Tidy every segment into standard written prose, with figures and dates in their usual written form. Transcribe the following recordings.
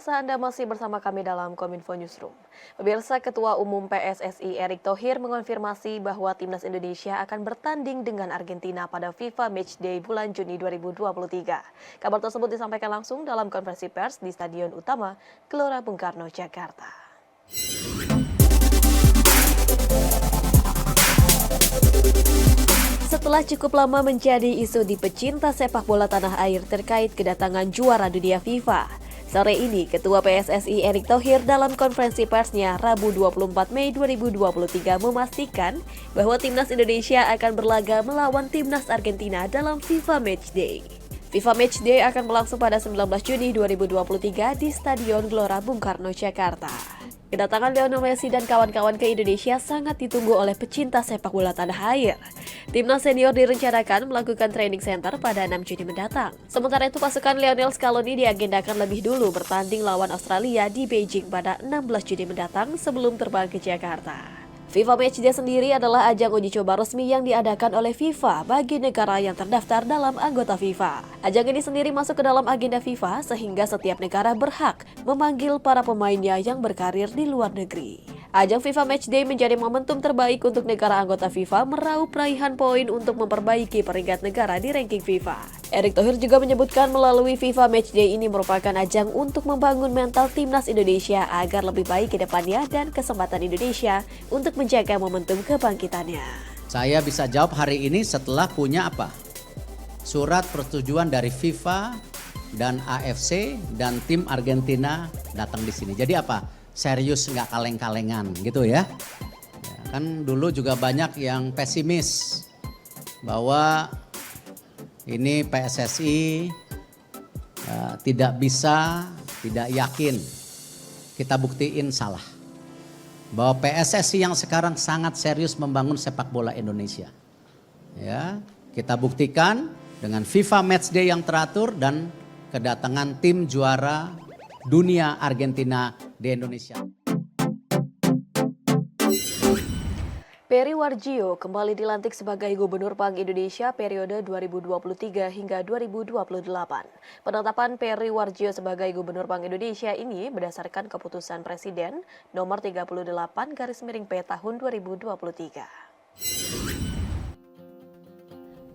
Pemirsa, Anda masih bersama kami dalam Kominfo Newsroom. Pemirsa, Ketua Umum PSSI Erick Thohir mengonfirmasi bahwa timnas Indonesia akan bertanding dengan Argentina pada FIFA Matchday bulan Juni 2023. Kabar tersebut disampaikan langsung dalam konferensi pers di Stadion Utama Gelora Bung Karno, Jakarta. Setelah cukup lama menjadi isu di pecinta sepak bola tanah air terkait kedatangan juara dunia FIFA, sore ini, Ketua PSSI Erick Thohir dalam konferensi persnya Rabu 24 Mei 2023 memastikan bahwa timnas Indonesia akan berlaga melawan timnas Argentina dalam FIFA Matchday. FIFA Matchday akan berlangsung pada 19 Juni 2023 di Stadion Gelora Bung Karno, Jakarta. Kedatangan Lionel Messi dan kawan-kawan ke Indonesia sangat ditunggu oleh pecinta sepak bola tanah air. Timnas senior direncanakan melakukan training center pada 6 Juni mendatang. Sementara itu pasukan Lionel Scaloni diagendakan lebih dulu bertanding lawan Australia di Beijing pada 16 Juni mendatang sebelum terbang ke Jakarta. FIFA Matchday sendiri adalah ajang uji coba resmi yang diadakan oleh FIFA bagi negara yang terdaftar dalam anggota FIFA. Ajang ini sendiri masuk ke dalam agenda FIFA sehingga setiap negara berhak memanggil para pemainnya yang berkarir di luar negeri. Ajang FIFA Matchday menjadi momentum terbaik untuk negara anggota FIFA meraup raihan poin untuk memperbaiki peringkat negara di ranking FIFA. Erick Thohir juga menyebutkan melalui FIFA Matchday ini merupakan ajang untuk membangun mental timnas Indonesia agar lebih baik ke depannya dan kesempatan Indonesia untuk menjaga momentum kebangkitannya. Saya bisa jawab hari ini setelah punya apa? Surat persetujuan dari FIFA dan AFC dan tim Argentina datang di sini. Jadi apa? Serius, nggak kaleng-kalengan gitu ya. Kan dulu juga banyak yang pesimis bahwa ini PSSI tidak bisa, tidak yakin. Kita buktiin salah. Bahwa PSSI yang sekarang sangat serius membangun sepak bola Indonesia. Ya, kita buktikan dengan FIFA Matchday yang teratur dan kedatangan tim juara dunia Argentina di Indonesia. Peri Warjio kembali dilantik sebagai Gubernur Bank Indonesia periode 2023 hingga 2028. Penetapan Peri Warjio sebagai Gubernur Bank Indonesia ini berdasarkan keputusan Presiden nomor 38/P tahun 2023.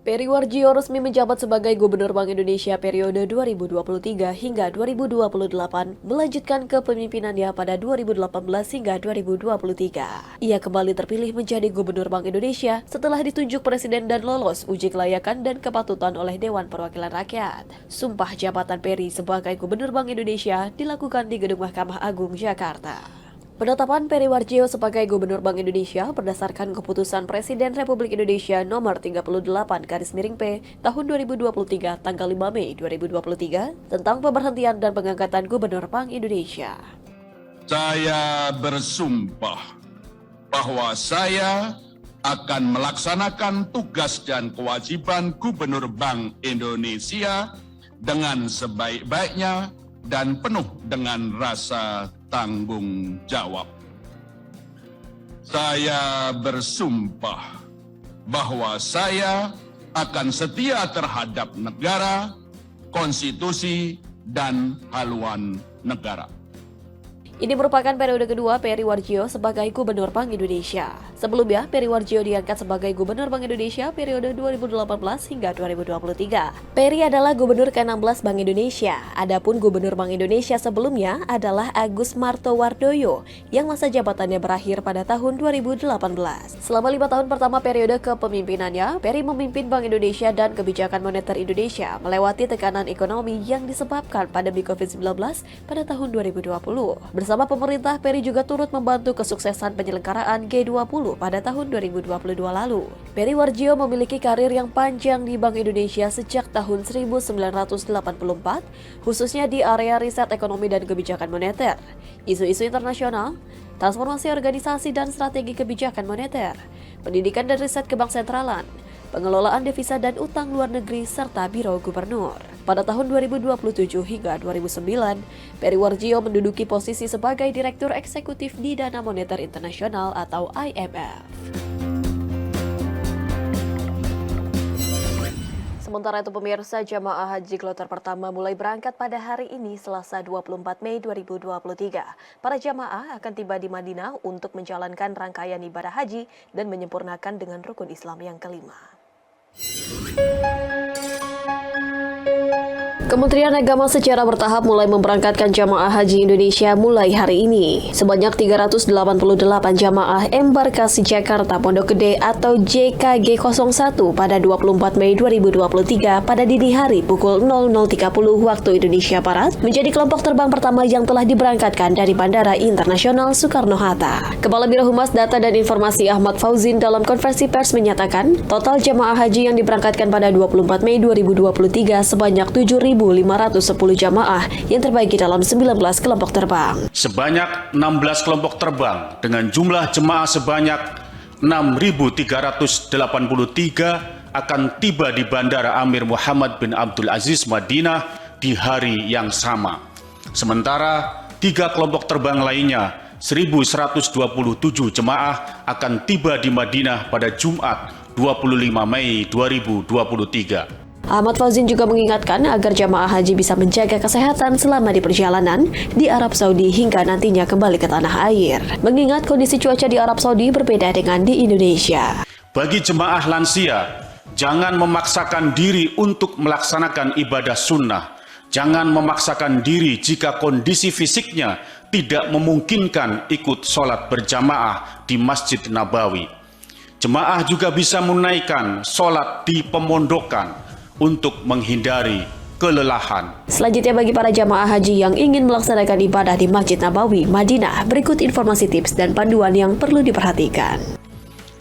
Peri Warjio resmi menjabat sebagai Gubernur Bank Indonesia periode 2023 hingga 2028, melanjutkan kepemimpinannya pada 2018 hingga 2023. Ia kembali terpilih menjadi Gubernur Bank Indonesia setelah ditunjuk Presiden dan lolos uji kelayakan dan kepatutan oleh Dewan Perwakilan Rakyat. Sumpah jabatan Peri sebagai Gubernur Bank Indonesia dilakukan di Gedung Mahkamah Agung, Jakarta. Penetapan Peri Warjio sebagai Gubernur Bank Indonesia berdasarkan keputusan Presiden Republik Indonesia nomor 38/P tahun 2023 tanggal 5 Mei 2023 tentang pemberhentian dan pengangkatan Gubernur Bank Indonesia. Saya bersumpah bahwa saya akan melaksanakan tugas dan kewajiban Gubernur Bank Indonesia dengan sebaik-baiknya dan penuh dengan rasa tanggung jawab. Saya bersumpah bahwa saya akan setia terhadap negara, konstitusi, dan haluan negara. Ini merupakan periode kedua Peri Warjio sebagai Gubernur Bank Indonesia. Sebelumnya, Peri Warjio diangkat sebagai Gubernur Bank Indonesia periode 2018 hingga 2023. Peri adalah Gubernur ke-16 Bank Indonesia. Adapun Gubernur Bank Indonesia sebelumnya adalah Agus Martowardoyo yang masa jabatannya berakhir pada tahun 2018. Selama 5 tahun pertama periode kepemimpinannya, Peri memimpin Bank Indonesia dan kebijakan moneter Indonesia melewati tekanan ekonomi yang disebabkan pandemi COVID-19 pada tahun 2020. Bersama pemerintah, Peri juga turut membantu kesuksesan penyelenggaraan G20 pada tahun 2022 lalu. Peri Warjio memiliki karir yang panjang di Bank Indonesia sejak tahun 1984, khususnya di area riset ekonomi dan kebijakan moneter, isu-isu internasional, transformasi organisasi dan strategi kebijakan moneter, pendidikan dan riset kebanksentralan, pengelolaan devisa dan utang luar negeri, serta Biro Gubernur. Pada tahun 2027 hingga 2009, Peri Warjio menduduki posisi sebagai Direktur Eksekutif di Dana Moneter Internasional atau IMF. Sementara itu pemirsa, jamaah haji kloter pertama mulai berangkat pada hari ini Selasa 24 Mei 2023. Para jamaah akan tiba di Madinah untuk menjalankan rangkaian ibadah haji dan menyempurnakan dengan rukun Islam yang kelima. Kementerian Agama secara bertahap mulai memberangkatkan jamaah haji Indonesia mulai hari ini. Sebanyak 388 jamaah embarkasi Jakarta Pondok Gede atau JKG 01 pada 24 Mei 2023 pada dini hari pukul 00.30 waktu Indonesia Barat menjadi kelompok terbang pertama yang telah diberangkatkan dari Bandara Internasional Soekarno-Hatta. Kepala Biro Humas Data dan Informasi Ahmad Fauzin dalam konferensi pers menyatakan, total jamaah haji yang diberangkatkan pada 24 Mei 2023 sebanyak 7.510 jamaah yang terbagi dalam 19 kelompok terbang. Sebanyak 16 kelompok terbang dengan jumlah jemaah sebanyak 6.383 akan tiba di Bandara Amir Muhammad bin Abdul Aziz Madinah di hari yang sama. Sementara 3 kelompok terbang lainnya 1.127 jemaah akan tiba di Madinah pada Jumat 25 Mei 2023. Ahmad Fauzin juga mengingatkan agar jamaah haji bisa menjaga kesehatan selama di perjalanan di Arab Saudi hingga nantinya kembali ke tanah air. Mengingat kondisi cuaca di Arab Saudi berbeda dengan di Indonesia. Bagi jemaah lansia, jangan memaksakan diri untuk melaksanakan ibadah sunnah. Jangan memaksakan diri jika kondisi fisiknya tidak memungkinkan ikut sholat berjamaah di Masjid Nabawi. Jemaah juga bisa menunaikan sholat di pemondokan untuk menghindari kelelahan. Selanjutnya bagi para jamaah haji yang ingin melaksanakan ibadah di Masjid Nabawi, Madinah, berikut informasi tips dan panduan yang perlu diperhatikan.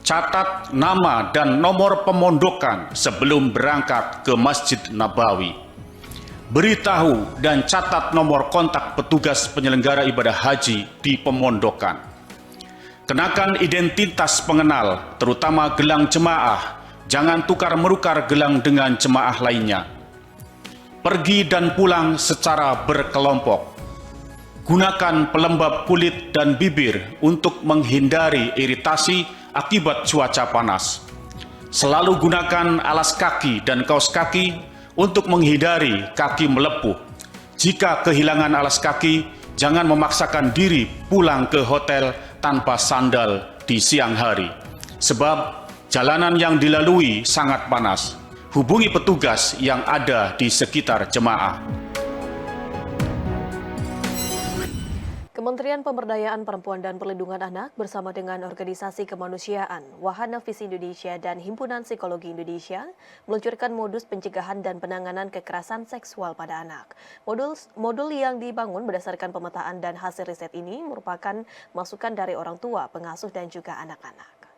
Catat nama dan nomor pemondokan sebelum berangkat ke Masjid Nabawi. Beritahu dan catat nomor kontak petugas penyelenggara ibadah haji di pemondokan. Kenakan identitas pengenal, terutama gelang jemaah. Jangan tukar-menukar gelang dengan jemaah lainnya. Pergi dan pulang secara berkelompok. Gunakan pelembab kulit dan bibir untuk menghindari iritasi akibat cuaca panas. Selalu gunakan alas kaki dan kaos kaki untuk menghindari kaki melepuh. Jika kehilangan alas kaki, jangan memaksakan diri pulang ke hotel tanpa sandal di siang hari. Sebab jalanan yang dilalui sangat panas. Hubungi petugas yang ada di sekitar jemaah. Kementerian Pemberdayaan Perempuan dan Perlindungan Anak bersama dengan Organisasi Kemanusiaan, Wahana Visi Indonesia dan Himpunan Psikologi Indonesia meluncurkan modus pencegahan dan penanganan kekerasan seksual pada anak. Modul yang dibangun berdasarkan pemetaan dan hasil riset ini merupakan masukan dari orang tua, pengasuh dan juga anak-anak.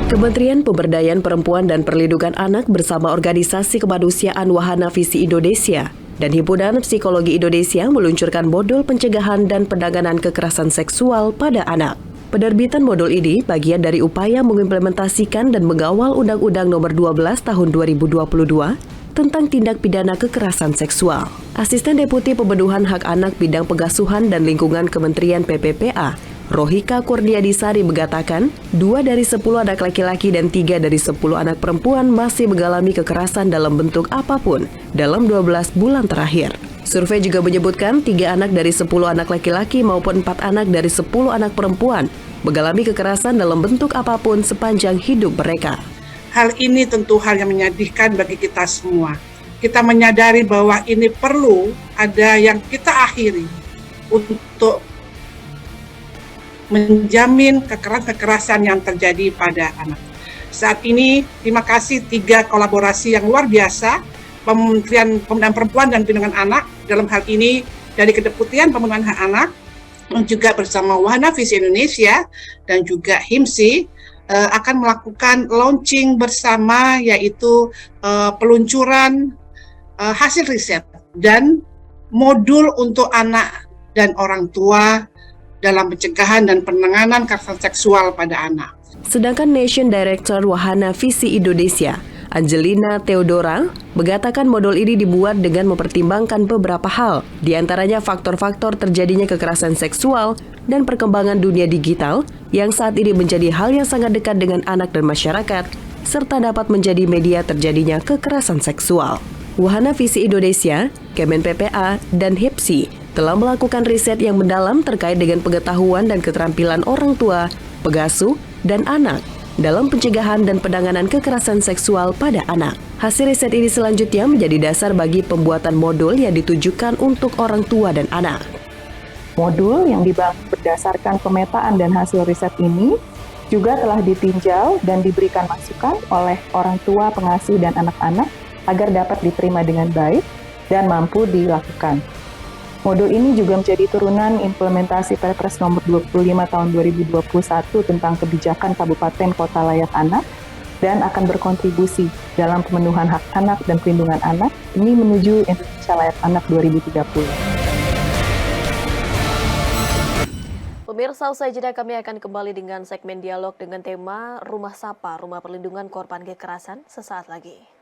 Kementerian Pemberdayaan Perempuan dan Perlindungan Anak bersama Organisasi Kemanusiaan Wahana Visi Indonesia dan Himpunan Psikologi Indonesia meluncurkan modul pencegahan dan penanganan kekerasan seksual pada anak. Penerbitan modul ini bagian dari upaya mengimplementasikan dan mengawal Undang-Undang Nomor 12 Tahun 2022 tentang tindak pidana kekerasan seksual. Asisten Deputi Pemenuhan Hak Anak Bidang Pengasuhan dan Lingkungan Kementerian PPPA, Rohika Kurniadisari mengatakan, 2 dari 10 anak laki-laki dan 3 dari 10 anak perempuan masih mengalami kekerasan dalam bentuk apapun dalam 12 bulan terakhir. Survei juga menyebutkan 3 anak dari 10 anak laki-laki maupun 4 anak dari 10 anak perempuan mengalami kekerasan dalam bentuk apapun sepanjang hidup mereka. Hal ini tentu hal yang menyedihkan bagi kita semua. Kita menyadari bahwa ini perlu ada yang kita akhiri untuk menjamin kekerasan yang terjadi pada anak. Saat ini, terima kasih 3 kolaborasi yang luar biasa, Kementerian Pemberdayaan Perempuan dan Perlindungan Anak, dalam hal ini dari Kedeputian Pemenuhan Hak Anak, dan juga bersama Wahana Visi Indonesia, dan juga HIMSI, akan melakukan launching bersama, yaitu peluncuran hasil riset dan modul untuk anak dan orang tua dalam pencegahan dan penanganan kekerasan seksual pada anak. Sedangkan Nation Director Wahana Visi Indonesia, Angelina Theodora, mengatakan modul ini dibuat dengan mempertimbangkan beberapa hal, di antaranya faktor-faktor terjadinya kekerasan seksual dan perkembangan dunia digital yang saat ini menjadi hal yang sangat dekat dengan anak dan masyarakat, serta dapat menjadi media terjadinya kekerasan seksual. Wahana Visi Indonesia, Kemen PPA, dan HIPSI telah melakukan riset yang mendalam terkait dengan pengetahuan dan keterampilan orang tua, pengasuh, dan anak dalam pencegahan dan penanganan kekerasan seksual pada anak. Hasil riset ini selanjutnya menjadi dasar bagi pembuatan modul yang ditujukan untuk orang tua dan anak. Modul yang dibangun berdasarkan pemetaan dan hasil riset ini juga telah ditinjau dan diberikan masukan oleh orang tua, pengasuh, dan anak-anak agar dapat diterima dengan baik dan mampu dilakukan. Modul ini juga menjadi turunan implementasi Perpres nomor 25 tahun 2021 tentang kebijakan Kabupaten Kota Layak Anak dan akan berkontribusi dalam pemenuhan hak anak dan perlindungan anak demi menuju Indonesia Layak Anak 2030. Pemirsa, usai jeda kami akan kembali dengan segmen dialog dengan tema Rumah Sapa, Rumah Perlindungan Korban Kekerasan sesaat lagi.